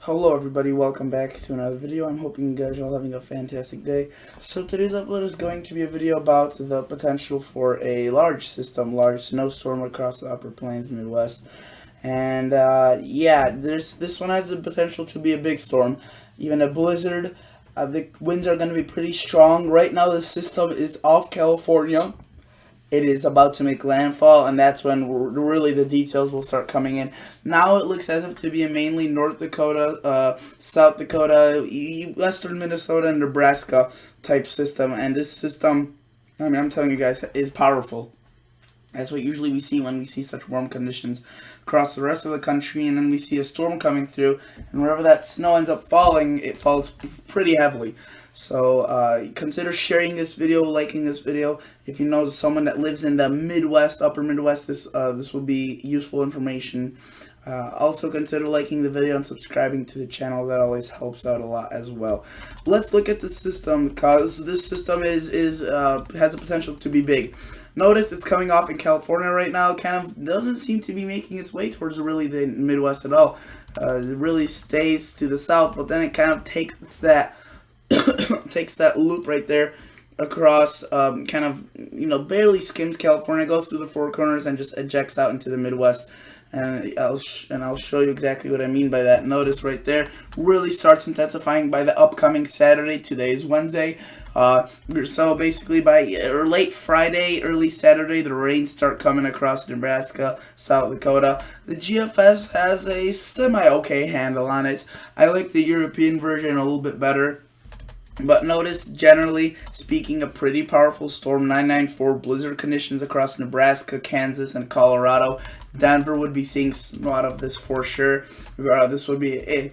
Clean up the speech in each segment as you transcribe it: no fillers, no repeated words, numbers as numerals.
Hello everybody, welcome back to another video. I'm hoping you guys are all having a fantastic day. So today's upload is going to be a video about the potential for a large snowstorm across the Upper Plains Midwest. And yeah, this one has the potential to be a big storm, even a blizzard. The winds are going to be pretty strong. Right now the system is off California. It is about to make landfall, and that's when really the details will start coming in. Now it looks as if to be a mainly North Dakota, South Dakota, Western Minnesota, and Nebraska type system. And this system, I mean, I'm telling you guys, is powerful. That's what usually we see when we see such warm conditions across the rest of the country, and then we see a storm coming through, and wherever that snow ends up falling, it falls pretty heavily. So consider sharing this video, liking this video. If you know someone that lives in the Midwest, Upper Midwest, this will be useful information. Also consider liking the video and subscribing to the channel. That always helps out a lot as well. Let's look at the system, because this system has a potential to be big. Notice it's coming off in California right now. Kind of doesn't seem to be making its way towards really the Midwest at all. It really stays to the south, but then it kind of takes that takes that loop right there across, kind of, barely skims California, goes through the Four Corners, and just ejects out into the Midwest. And I'll show you exactly what I mean by that. Notice right there, really starts intensifying by the upcoming Saturday. Today is Wednesday. So basically by late Friday, early Saturday, the rains start coming across Nebraska, South Dakota. The GFS has a semi-okay handle on it. I like the European version a little bit better. But notice, generally speaking, a pretty powerful storm, 994 blizzard conditions across Nebraska, Kansas, and Colorado. Denver would be seeing a lot of this for sure. This would be a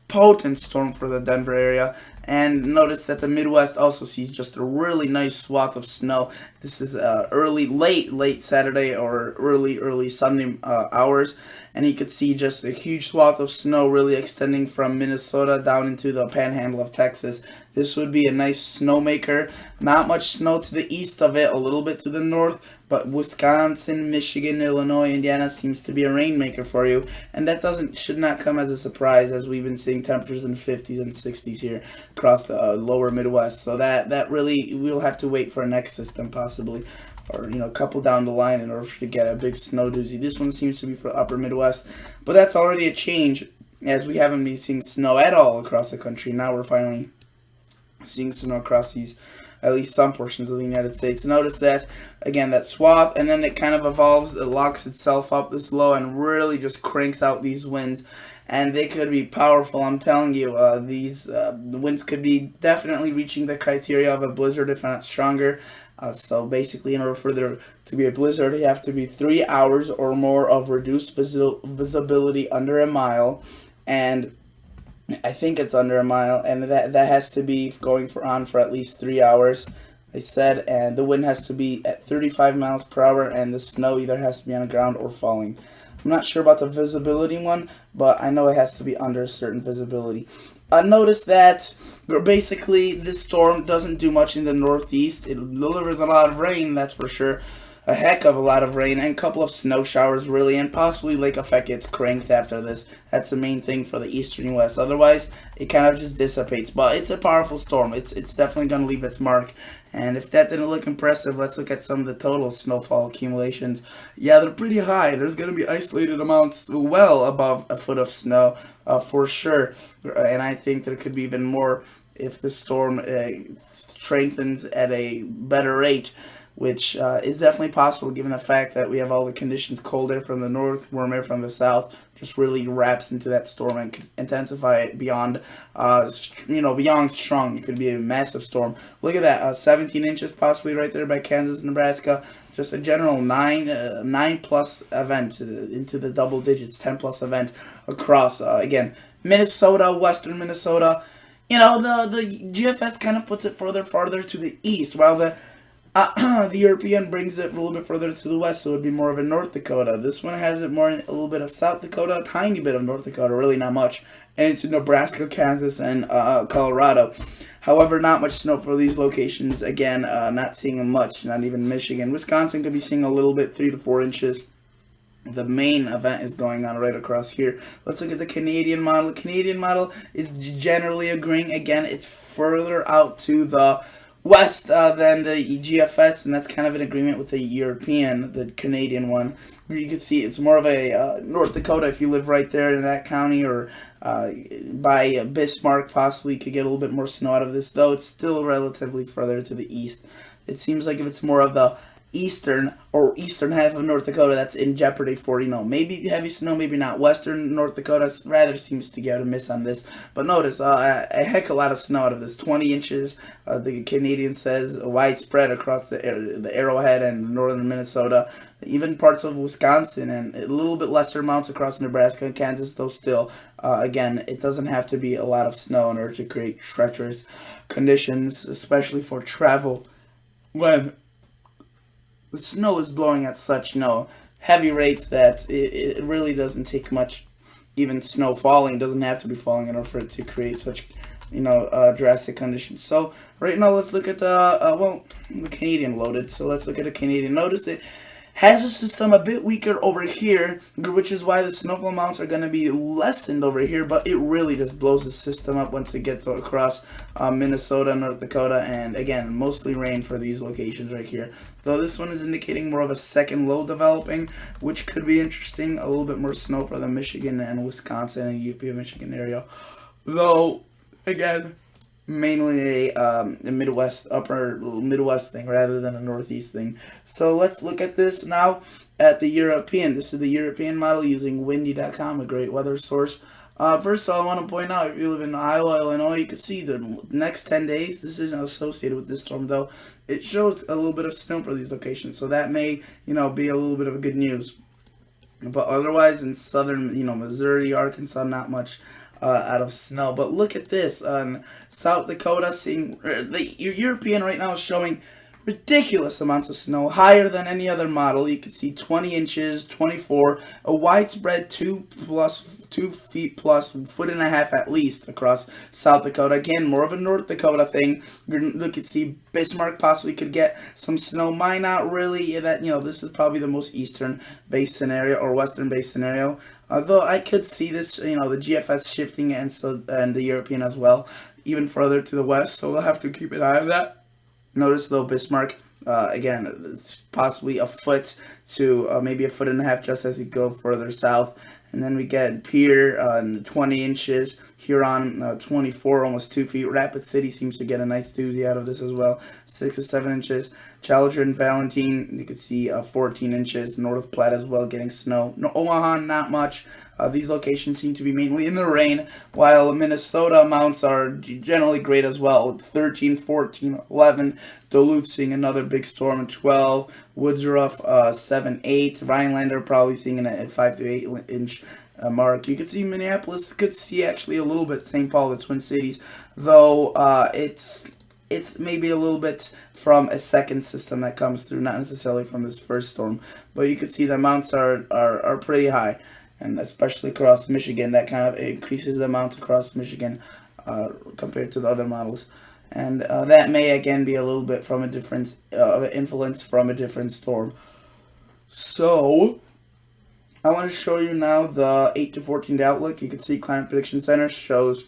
potent storm for the Denver area. And notice that the Midwest also sees just a really nice swath of snow. This is late Saturday or early Sunday hours, and you could see just a huge swath of snow really extending from Minnesota down into the panhandle of Texas. This would be a nice snowmaker. Not much snow to the east of it, a little bit to the north, but Wisconsin, Michigan, Illinois, Indiana seems to be a rainmaker for you, and that should not come as a surprise, as we've been seeing temperatures in the 50s and 60s here across the lower Midwest. So that really, we'll have to wait for a next system possibly, or a couple down the line, in order to get a big snow doozy. This one seems to be for upper Midwest, but that's already a change, as we haven't been seeing snow at all across the country. Now we're finally seeing snow across at least some portions of the United States. Notice that, again, that swath, and then it kind of evolves, it locks itself up this low, and really just cranks out these winds. And they could be powerful, I'm telling you. The winds could be definitely reaching the criteria of a blizzard, if not stronger. So basically, in order for there to be a blizzard, you have to be 3 hours or more of reduced visibility under a mile, and I think it's under a mile, and that has to be going on for at least 3 hours, they said, and the wind has to be at 35 miles per hour, and the snow either has to be on the ground or falling. I'm not sure about the visibility one, but I know it has to be under a certain visibility. Notice that basically this storm doesn't do much in the northeast. It delivers a lot of rain, that's for sure. A heck of a lot of rain, and a couple of snow showers, really, and possibly lake effect gets cranked after this. That's the main thing for the eastern U.S. Otherwise, it kind of just dissipates. But it's a powerful storm. It's definitely going to leave its mark. And if that didn't look impressive, let's look at some of the total snowfall accumulations. Yeah, they're pretty high. There's going to be isolated amounts well above a foot of snow, for sure. And I think there could be even more if the storm strengthens at a better rate, which is definitely possible given the fact that we have all the conditions. Cold air from the north, warm air from the south, just really wraps into that storm and can intensify it beyond, beyond strong. It could be a massive storm. Look at that, 17 inches possibly right there by Kansas, Nebraska. Just a general 9 plus event into the double digits, 10 plus event across, again, Minnesota, western Minnesota. The GFS kind of puts it farther to the east, while the European brings it a little bit further to the west, so it would be more of a North Dakota. This one has it more in a little bit of South Dakota, a tiny bit of North Dakota, really not much, and into Nebraska, Kansas, and Colorado. However, not much snow for these locations. Again, not seeing much, not even Michigan. Wisconsin could be seeing a little bit, 3 to 4 inches. the main event is going on right across here. Let's look at the Canadian model. The Canadian model is generally agreeing. Again, it's further out to the west than the GFS, and that's kind of an agreement with the European, the Canadian one. Where you can see it's more of a North Dakota if you live right there in that county, or by Bismarck possibly could get a little bit more snow out of this, though it's still relatively further to the east. It seems like if it's more of the eastern half of North Dakota, that's in jeopardy for, maybe heavy snow, maybe not. Western North Dakota rather seems to get a miss on this. But notice a heck of a lot of snow out of this. 20 inches, the Canadian says, widespread across the Arrowhead and northern Minnesota, even parts of Wisconsin, and a little bit lesser amounts across Nebraska and Kansas, though still, again, it doesn't have to be a lot of snow in order to create treacherous conditions, especially for travel when the snow is blowing at such, heavy rates that it really doesn't take much. Even snow falling doesn't have to be falling in order for it to create such, drastic conditions. So right now, let's look at the Canadian loaded. So let's look at a Canadian. Notice it has a system a bit weaker over here, which is why the snowfall amounts are going to be lessened over here, but it really just blows the system up once it gets across Minnesota, North Dakota, and again, mostly rain for these locations right here. Though this one is indicating more of a second low developing, which could be interesting. A little bit more snow for the Michigan and Wisconsin and UP of Michigan area. Though, again, mainly a Midwest, upper Midwest thing rather than a Northeast thing. So let's look at this now at the European. This is the European model using windy.com, a great weather source. First of all, I want to point out, if you live in Iowa, Illinois, you can see the next 10 days, this isn't associated with this storm, though. It shows a little bit of snow for these locations, so that may, be a little bit of good news. But otherwise, in southern, Missouri, Arkansas, not much out of snow. But look at this on South Dakota. Seeing the European right now is showing ridiculous amounts of snow, higher than any other model. You can see 20 inches, 24, a widespread 2 feet plus, foot and a half at least across South Dakota. Again, more of a North Dakota thing. Look at see Bismarck possibly could get some snow. Might not really. That this is probably the most eastern based scenario or western based scenario. Although I could see this, the GFS shifting and the European as well, even further to the west. So we'll have to keep an eye on that. Notice though Bismarck, again, it's possibly a foot to maybe a foot and a half just as you go further south. And then we get Pierre 20 inches, Huron 24, almost 2 feet. Rapid City seems to get a nice doozy out of this as well, 6 to 7 inches. Challenger and Valentine, you can see 14 inches. North Platte as well getting snow. No, Omaha, not much. These locations seem to be mainly in the rain, while Minnesota amounts are generally great as well. 13, 14, 11. Duluth seeing another big storm at 12. Woodruff 7, 8. Rhinelander probably seeing a 5 to 8 inch mark. You can see Minneapolis could see actually a little bit. St. Paul, the Twin Cities, though it's maybe a little bit from a second system that comes through, not necessarily from this first storm. But you can see the amounts are pretty high. And especially across Michigan, that kind of increases the amounts across Michigan compared to the other models. And that may, again, be a little bit from a different influence from a different storm. So, I want to show you now the 8 to 14 day outlook. You can see Climate Prediction Center shows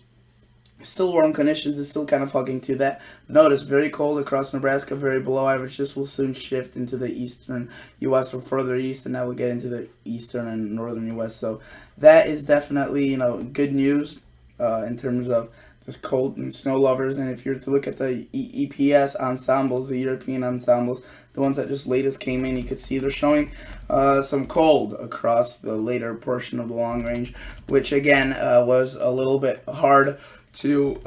still warm conditions. It's still kind of hugging to that. Notice very cold across Nebraska, very below average. This will soon shift into the eastern U.S. or further east, and now we'll get into the eastern and northern U.S. So that is definitely good news in terms of the cold and snow lovers. And if you're to look at the EPS ensembles, the European ensembles, the ones that just latest came in, you could see they're showing some cold across the later portion of the long range, which again was a little bit hard to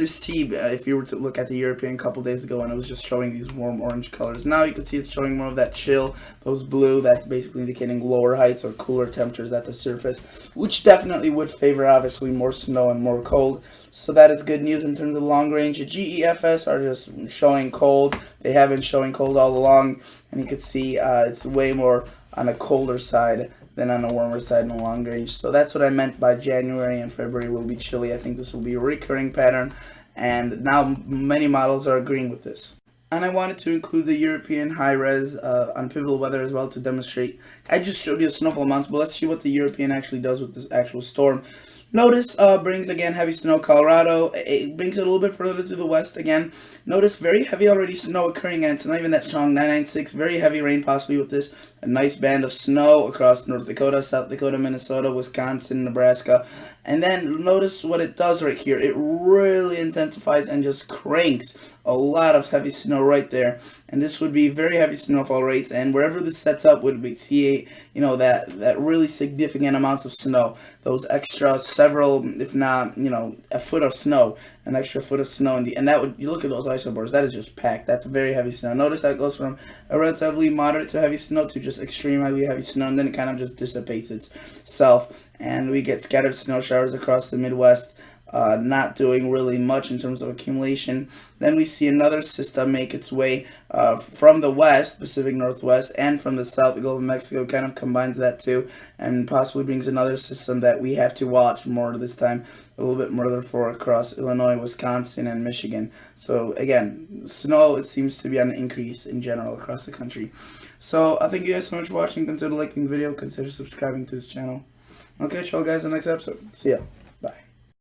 see if you were to look at the European a couple days ago, and it was just showing these warm orange colors. Now you can see it's showing more of that chill, those blue, that's basically indicating lower heights or cooler temperatures at the surface, which definitely would favor obviously more snow and more cold. So that is good news in terms of long range. The GEFS are just showing cold. They have been showing cold all along, and you can see it's way more on a colder side than on a warmer side in the long range. So that's what I meant by January and February will be chilly. I think this will be a recurring pattern, and now many models are agreeing with this. And I wanted to include the European high-res unpivotable weather as well to demonstrate. I just showed you the snowfall amounts, but let's see what the European actually does with this actual storm. Notice brings again heavy snow Colorado. It brings it a little bit further to the west again. Notice very heavy already snow occurring, and it's not even that strong. 996, very heavy rain possibly with this. A nice band of snow across North Dakota, South Dakota, Minnesota, Wisconsin, Nebraska. And then notice what it does right here. It really intensifies and just cranks a lot of heavy snow right there. And this would be very heavy snowfall rates. And wherever this sets up would be see, that really significant amounts of snow. Those extra several, if not, a foot of snow, an extra foot of snow, and that would, you look at those isoboards, that is just packed. That's very heavy snow. Notice that goes from a relatively moderate to heavy snow to just extremely heavy snow, and then it kind of just dissipates itself, and we get scattered snow showers across the Midwest. Not doing really much in terms of accumulation. Then we see another system make its way from the west, Pacific Northwest, and from the south, the Gulf of Mexico, kind of combines that too, and possibly brings another system that we have to watch more this time, a little bit further for across Illinois, Wisconsin, and Michigan. So again, snow, it seems to be on an increase in general across the country. So I thank you guys so much for watching. Consider liking the video, consider subscribing to this channel. I'll catch y'all guys in the next episode. See ya.